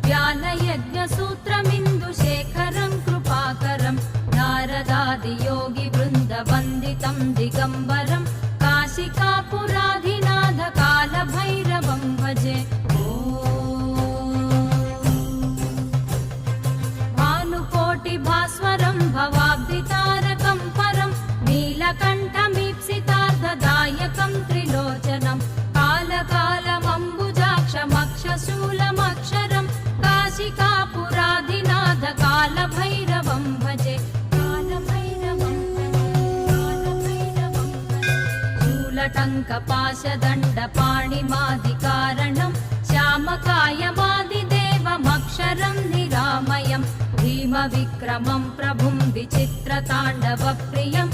व्यालयज्ञसूत्रमिन्दुशेखरं कृपाकरं नारदादियोगिवृन्दवन्दितं दिगम्बरं काशिकापुराधिनाथ कालभैरवं भजे। भानुकोटिभास्वरं भवाब्धितारकं परं नीलकण्ठमीप्सितार्थदायकं त्रिलोचनं कालकालमम्बुजाक्षमक्षशूलमक्षरं काशिकापुराधिनाथ कालभैरवं भजे। शूलटङ्कपाशदण्डपाणिमादिकारणं श्यामकायमादिदेवमक्षरं निरामयं भीमविक्रमं प्रभुं विचित्रताण्डवप्रियं